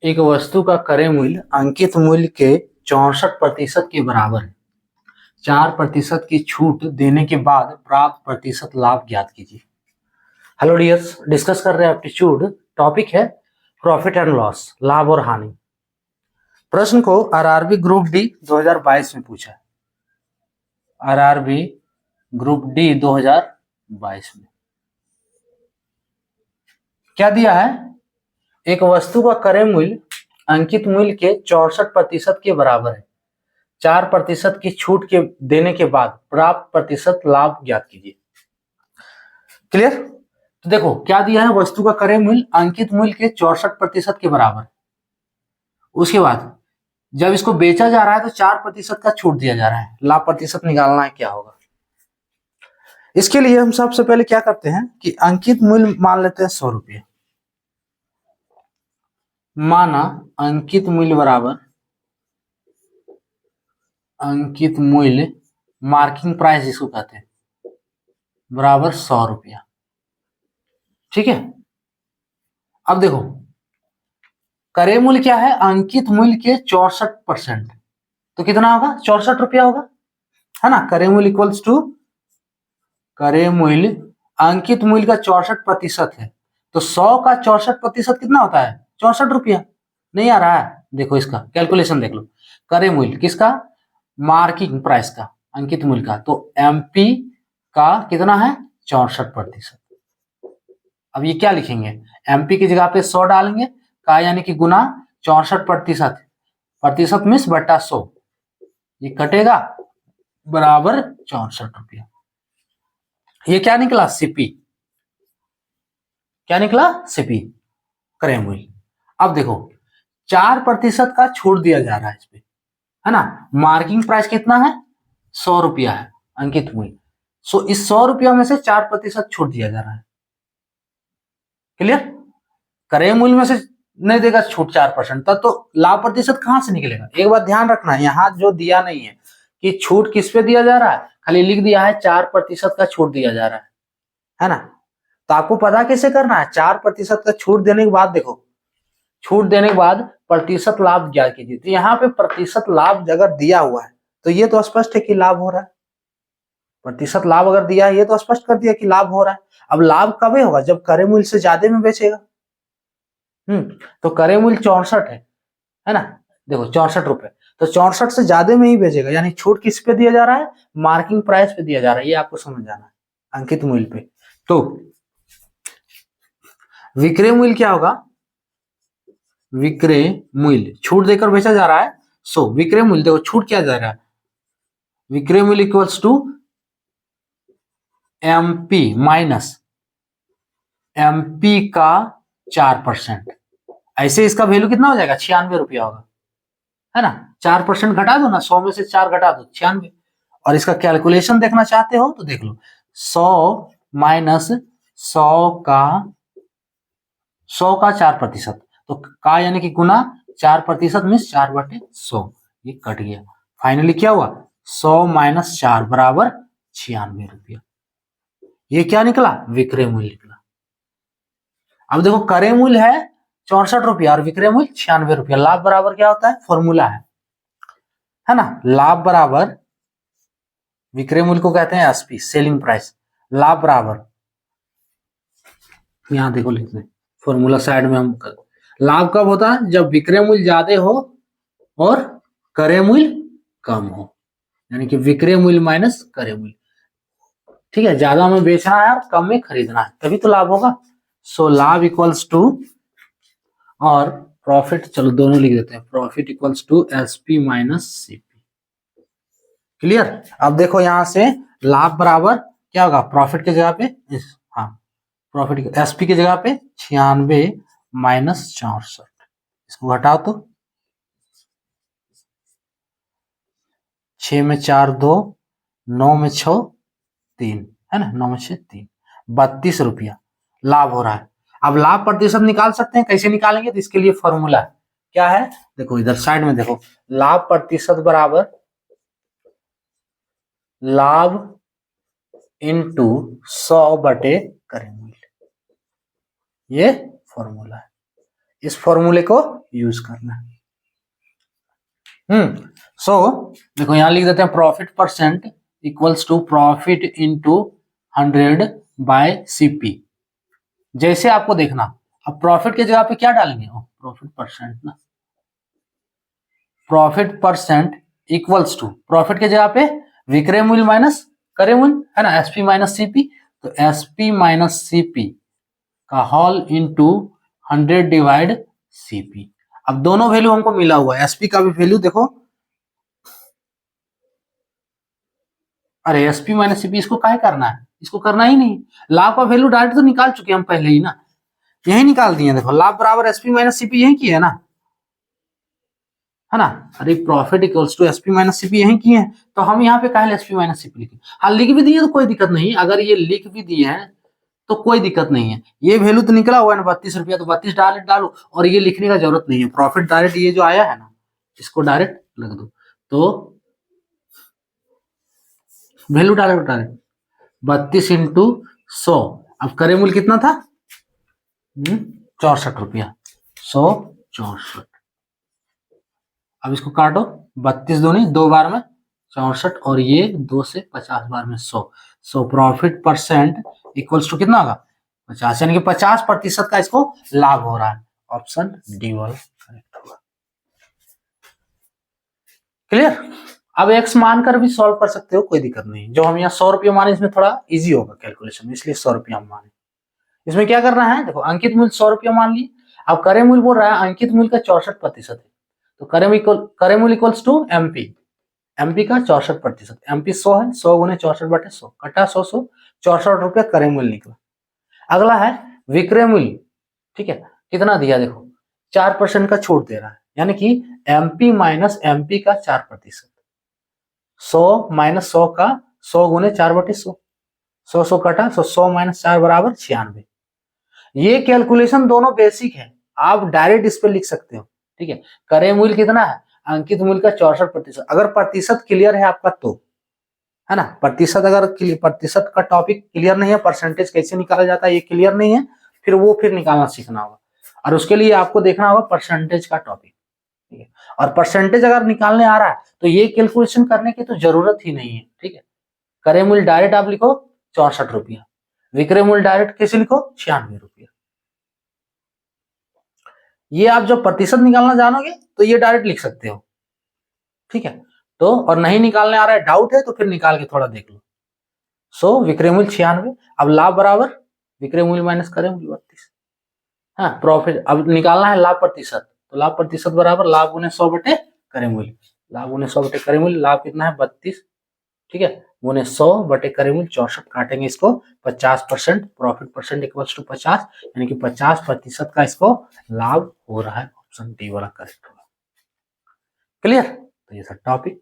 एक वस्तु का क्रय मूल्य अंकित मूल्य के 64% के बराबर है। 4% की छूट देने के बाद प्राप्त प्रतिशत लाभ ज्ञात कीजिए। हेलो डियर्स, डिस्कस कर रहे हैं एप्टीट्यूड। टॉपिक है प्रॉफिट एंड लॉस, लाभ और हानि। प्रश्न को आरआरबी ग्रुप डी 2022 में पूछा है। आरआरबी ग्रुप डी 2022 में क्या दिया है? एक वस्तु का क्रय मूल्य अंकित मूल्य के 64% के बराबर है। 4% की छूट के देने के बाद प्राप्त प्रतिशत लाभ ज्ञात कीजिए। क्लियर? तो देखो क्या दिया है, वस्तु का क्रय मूल्य अंकित मूल्य के 64% के बराबर। उसके बाद जब इसको बेचा जा रहा है तो 4% का छूट दिया जा रहा है। लाभ प्रतिशत निकालना है, क्या होगा? इसके लिए हम सबसे पहले क्या करते हैं कि अंकित मूल्य मान लेते हैं 100 रुपये। माना अंकित मूल्य बराबर अंकित मूल्य, मार्किंग प्राइस जिसको कहते हैं, बराबर 100 रुपया। ठीक है। अब देखो क्रय मूल्य क्या है? अंकित मूल्य के 64%, तो कितना होगा? 64 रुपया होगा, है ना। क्रय मूल्य इक्वल्स टू क्रय मूल्य अंकित मूल्य का 64% है, तो 100 का 64% कितना होता है? 64 रुपया। नहीं आ रहा है? देखो इसका कैलकुलेशन देख लो। क्रय मूल्य किसका? मार्किंग प्राइस का, अंकित मूल्य का, तो एमपी का कितना है? 64%। अब ये क्या लिखेंगे? एमपी की जगह पे 100 डालेंगे, का यानी कि गुना 64%, प्रतिशत मीन्स बट्टा 100, ये कटेगा बराबर 64 रुपया। ये क्या निकला? सीपी। क्या निकला? सीपी, क्रय मूल्य। अब देखो 4% का छूट दिया जा रहा है इसपे, है ना। मार्किंग प्राइस कितना है? 100 रुपया है अंकित मूल्य। सो इस 100 रुपया में से 4% छूट दिया जा रहा है। क्लियर? क्रय मूल्य में से नहीं देगा छूट 4%, तब तो लाभ प्रतिशत कहां से निकलेगा? एक बात ध्यान रखना है, यहां जो दिया नहीं है कि छूट किस पे दिया जा रहा है, खाली लिख दिया है 4% का छूट दिया जा रहा है ना। तो आपको पता कैसे करना है? 4% का छूट देने के बाद देखो, छूट देने के बाद प्रतिशत लाभ ज्ञात कीजिए। तो यहाँ पे प्रतिशत लाभ अगर दिया हुआ है तो ये तो स्पष्ट है कि लाभ हो रहा है। प्रतिशत लाभ अगर दिया है, ये तो स्पष्ट कर दिया कि लाभ हो रहा है। अब लाभ कब होगा? जब क्रय मूल्य से ज्यादा में बेचेगा। तो क्रय मूल्य 64 है ना। देखो 64 रुपए, तो 64 से ज्यादा में ही बेचेगा, यानी छूट किस पे दिया जा रहा है? मार्किंग प्राइस पे दिया जा रहा है। ये आपको समझ जाना है, अंकित मूल्य पे। तो विक्रय मूल्य क्या होगा? विक्रय मूल्य छूट देकर बेचा जा रहा है, सो विक्रय मूल्य, देखो छूट क्या जा रहा है? विक्रय मूल्य equals to MP minus MP का 4%। ऐसे इसका वैल्यू कितना हो जाएगा? 96 रुपया होगा, है ना। 4% घटा दो ना, 100 में से 4 घटा दो, 96। और इसका कैलकुलेशन देखना चाहते हो तो देख लो, 100 माइनस 100 का 4%, तो का यानी कि गुना 4% मीन्स 4/100, ये कट गया। फाइनली क्या हुआ? 100 माइनस 4 बराबर 96 रुपया। ये क्या निकला? विक्रय मूल्य निकला। अब देखो क्रय मूल्य है 64 रुपया और विक्रय मूल्य 96 रुपया। लाभ बराबर क्या होता है? फॉर्मूला है ना। लाभ बराबर, विक्रय मूल्य को कहते हैं एसपी, सेलिंग प्राइस। लाभ बराबर, यहां देखो लिखते हैं फॉर्मूला साइड में हम लाभ कब होता है? जब विक्रय मूल्य ज्यादा हो और क्रय मूल्य कम हो, यानी कि विक्रय मूल्य माइनस क्रय मूल्य। ठीक है, ज्यादा में बेचना है और कम में खरीदना है, तभी तो लाभ होगा। सो लाभ इक्वल्स टू, और प्रॉफिट, चलो दोनों लिख देते हैं, profit equals to SP minus CP. Clear? अब देखो यहां से लाभ बराबर क्या होगा? प्रॉफिट की जगह पे, हाँ, प्रॉफिट एसपी की जगह पे 96 माइनस 64, इसको घटाओ तो 6 में 4 2, 9 में 6 3, है ना, 9 में 6 3, 32 रुपया लाभ हो रहा है। अब लाभ प्रतिशत निकाल सकते हैं, कैसे निकालेंगे? तो इसके लिए फॉर्मूला क्या है? देखो इधर साइड में देखो, लाभ प्रतिशत बराबर लाभ इंटू 100 बटे क्रय मूल्य, ये फॉर्मूला है। इस फॉर्मूले को यूज करना है। सो देखो यहां लिख देते हैं profit percent equals to profit into 100 by CP. जैसे आपको देखना, अब प्रॉफिट की जगह पे क्या डालेंगे, प्रॉफिट परसेंट ना, profit percent equals to profit की जगह पे विक्रय मूल्य माइनस क्रय मूल्य है ना, एसपी माइनस सीपी, तो एसपी माइनस सीपी का होल इंटू 100 डिवाइड सीपी। अब दोनों वैल्यू हमको मिला हुआ है, एसपी का भी वैल्यू देखो, अरे एसपी माइनस सीपी इसको काहे करना है, इसको करना ही नहीं, लाभ का वैल्यू डायरेक्ट तो निकाल चुके हम पहले ही ना, यही निकाल दिए। देखो लाभ बराबर एसपी माइनस सीपी यही की है ना, है ना, अरे profit equals to SP minus CP यही की है, तो हम यहाँ पे काहे एसपी माइनस सीपी लिखे। हाँ लिख भी दिए तो कोई दिक्कत नहीं, अगर ये लिख भी दिए हैं तो कोई दिक्कत नहीं है, ये वैल्यू तो निकला हुआ है ना 32 रुपया, तो 32 डायरेक्ट डालो, और ये लिखने का जरूरत नहीं है, प्रॉफिट डायरेक्ट ये जो आया है ना इसको डायरेक्ट लग दो, तो वैल्यू डायरेक्ट डायरेक्ट 32 इंटू 100, अब क्रय मूल्य कितना था 64 रुपया, 164। अब इसको काटो, 32 दूनी 2 बार में 64, और ये 2 से 50 बार में 100, so profit percent equals to कितना होगा 50, यानी कि 50% का इसको लाभ हो रहा है। ऑप्शन डी वाला करेक्ट होगा। क्लियर। अब एक्स मानकर भी सॉल्व कर सकते हो, कोई दिक्कत नहीं, जो हम यहाँ 100 रुपया माने इसमें थोड़ा इजी होगा कैलकुलेशन, इसलिए 100 रुपया हम माने। इसमें क्या करना है, देखो अंकित मूल्य 100 रुपया मान लिए, अब क्रय मूल्य बोल रहा है अंकित मूल्य का 64% है, तो क्रय मूल्य इक्वल्स टू एमपी, एमपी का 64%, एमपी 100 है, 100 गुने 64/100 कटा 100 100, 64 रुपया क्रय मूल्य निकला। अगला है विक्रय मूल्य, ठीक है, कितना दिया देखो 4% का छूट दे रहा है, यानी कि एमपी माइनस एमपी का 4%, 100 माइनस 100 का 100 गुने 4/100, 100 100 कटा, 100 माइनस 4 बराबर 96। ये कैलकुलेशन दोनों बेसिक है, आप डायरेक्ट इस पे लिख सकते हो, ठीक है। क्रय मूल्य कितना है, अंकित मूल्य का 64%, अगर प्रतिशत क्लियर है आपका तो, है ना, प्रतिशत अगर प्रतिशत का टॉपिक क्लियर नहीं है, परसेंटेज कैसे निकाला जाता है ये क्लियर नहीं है, फिर निकालना सीखना होगा, और उसके लिए आपको देखना होगा परसेंटेज का टॉपिक, ठीक है। और परसेंटेज अगर निकालने आ रहा है तो ये कैलकुलेशन करने की तो जरूरत ही नहीं है, ठीक है। क्रय मूल्य डायरेक्ट आप लिखो 64 रुपया, विक्रय मूल्य डायरेक्ट कैसे लिखो 96 रुपया। ये आप जब प्रतिशत निकालना जानोगे तो ये डायरेक्ट लिख सकते हो, ठीक है। तो और नहीं निकालने आ रहा है, डाउट है, तो फिर निकाल के थोड़ा देख लो। सो विक्रय मूल्य 96, अब लाभ बराबर विक्रय मूल्य माइनस क्रय मूल्य 32, हाँ प्रॉफिट अब निकालना है लाभ प्रतिशत, तो लाभ प्रतिशत बराबर लाभ गुने 100 बटे क्रय मूल्य, लाभ गुने 100 बटे क्रय मूल्य, लाभ कितना है 32, ठीक है, गुने 100 बटे क्रय मूल्य 64, काटेंगे इसको 50%, प्रॉफिट परसेंट इक्वल्स टू 50, यानी कि 50% का इसको लाभ हो रहा है। ऑप्शन डी वाला करेक्ट होगा। क्लियर। तो ये था टॉपिक।